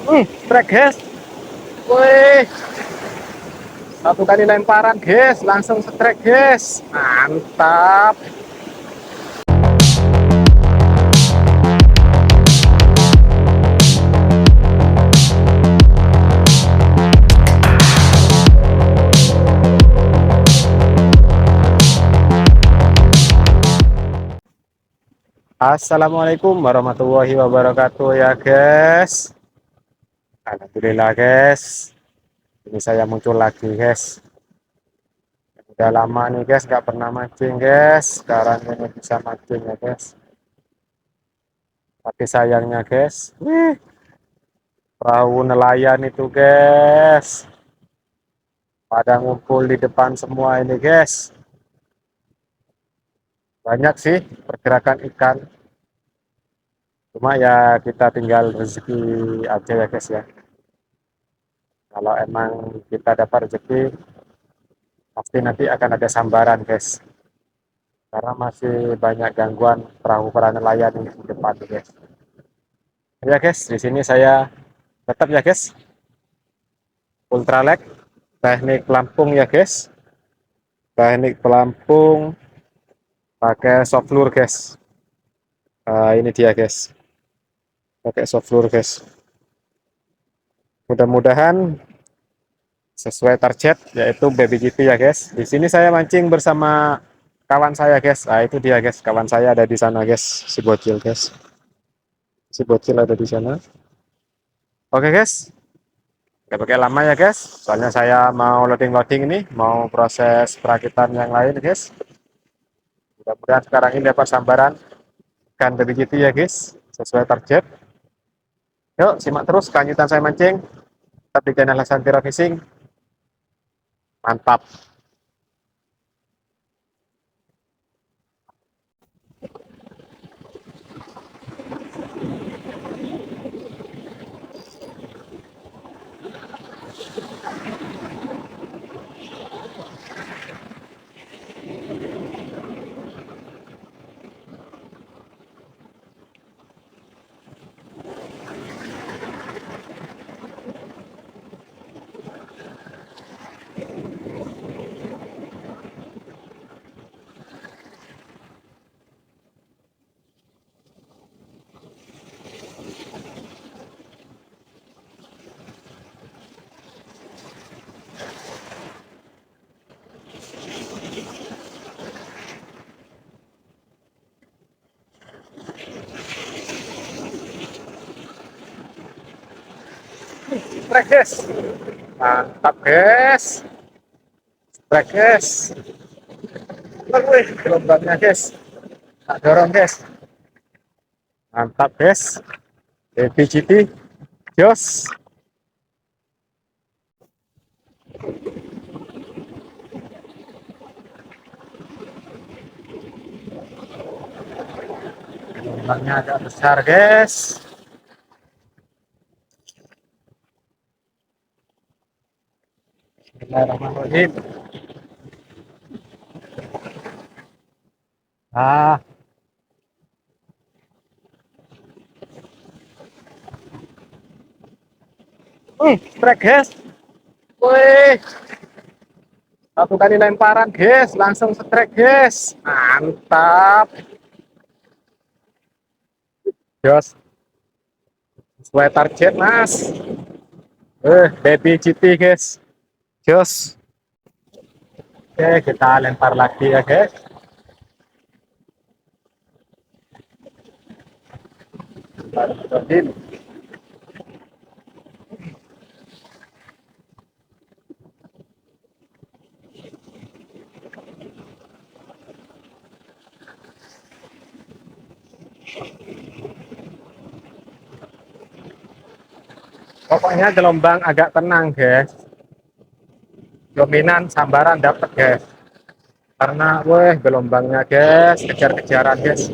Trek guys. Wih, satu kali lemparan guys, langsung strike guys. Mantap. Assalamualaikum warahmatullahi wabarakatuh ya guys. Alhamdulillah guys. Ini saya muncul lagi guys. Udah lama nih guys nggak pernah mancing guys. Sekarang ini bisa mancing ya guys. Tapi sayangnya guys, perahu nelayan itu guys pada ngumpul di depan semua ini guys. Banyak sih pergerakan ikan. Cuma ya kita tinggal rezeki aja ya guys ya. Kalau emang kita dapat rezeki, pasti nanti akan ada sambaran guys. Karena masih banyak gangguan perahu para nelayan di depan guys. Ya guys, di sini saya tetap ya guys, ultralek, teknik pelampung ya guys. Teknik pelampung pakai soft lure guys. Ini dia guys, pakai soft lure guys. Mudah-mudahan sesuai target yaitu baby GT ya guys. Di sini saya mancing bersama kawan saya guys. Nah, itu dia guys, kawan saya ada di sana guys, si bocil guys. Si bocil ada di sana. Oke guys, nggak pakai lama ya guys. Soalnya saya mau loading-loading ini, mau proses perakitan yang lain guys. Mudah-mudahan sekarang ini dapat sambaran ikan baby GT ya guys, sesuai target. Yuk simak terus kelanjutan saya mancing. Tetap di channel Santira Fishing. Mantap. Strike guys. Mantap guys. Strike guys. Wih, gelombangnya guys. Tak dorong guys. Mantap guys. BGT. Jos. Gelombangnya agak besar guys. Bismillahirrahmanirrahim. Ah, strike guys. Wih, satu kali lemparan guys, langsung strike guys. Mantap. Jos. Sesuai target mas. Baby GT guys. Jos. Oke, kita lempar lagi ya guys. Pokoknya gelombang agak tenang guys. Dominan sambaran dapat guys. Karena weh gelombangnya guys, kejar-kejaran guys.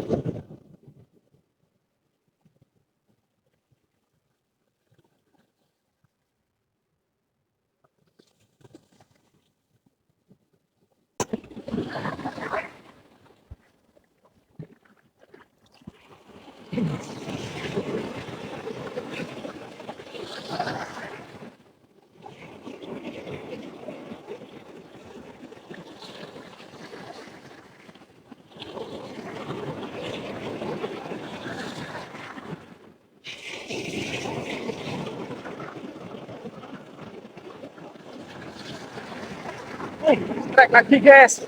Strike lagi guys.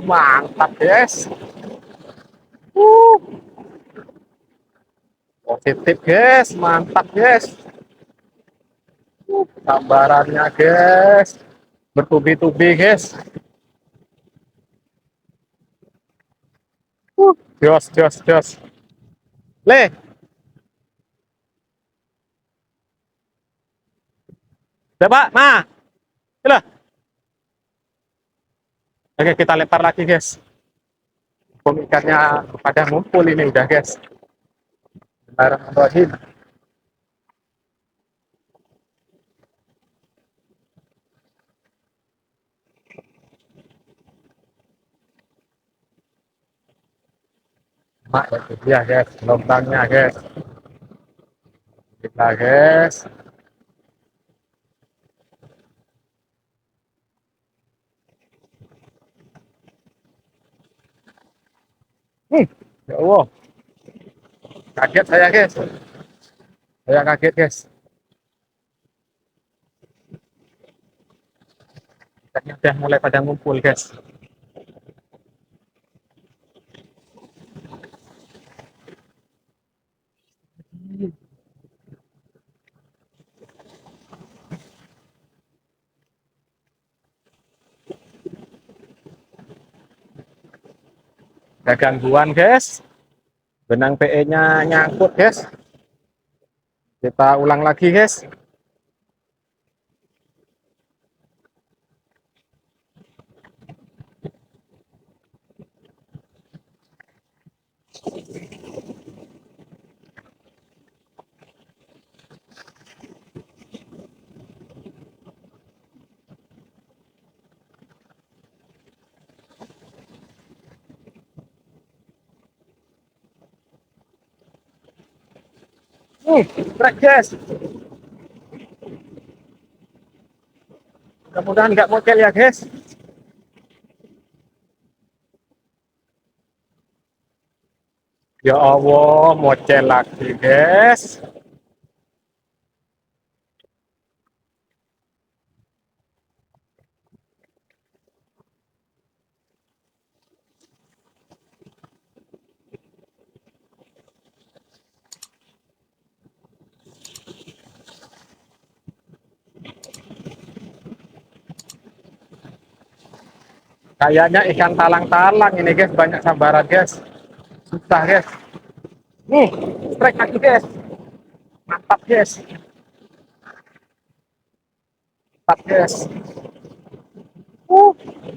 Mantap guys. Positif guys, mantap guys. Gambarannya guys, bertubi-tubi guys. Jos, jos, jos. Le, coba, nah, lah. Oke, kita lempar lagi guys. Bom ikannya pada ngumpul ini udah guys. Bismillahirrahmanirrahim. Mak, itu dia guys, gelombangnya guys. Kita guys. Ya Allah, kaget saya guys. Saya kaget guys. Ikannya udah mulai pada ngumpul guys. Ada gangguan guys. Benang PE-nya nyangkut guys. Kita ulang lagi guys. Strike guys. Mudah-mudahan nggak mokel ya guys. Ya Allah, mocel lagi guys. Kayaknya ikan talang-talang ini guys, banyak sambaran guys. Susah guys. Nih, strike lagi guys. Mantap guys. Mantap guys.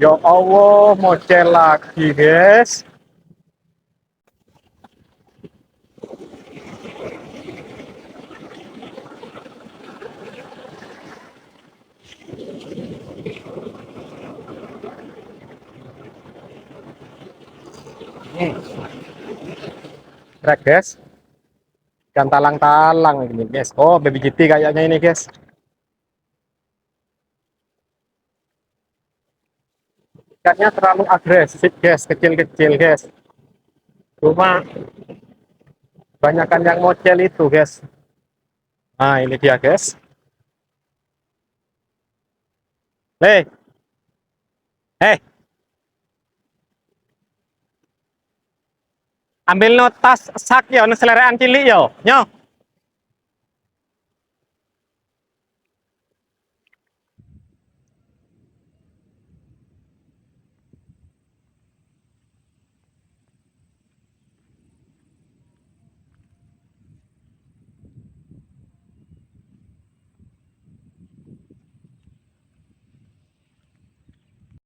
Ya Allah, mocel lagi guys. Strike guys. Ikan talang-talang ini guys. Oh, baby GT kayaknya ini guys. Ikannya terlalu agresif guys, kecil-kecil guys. Cuma banyakkan yang mocel itu guys. Nah, ini dia guys. Hei, hei, ambil notas sak yo, selerean cilik yo, nyo.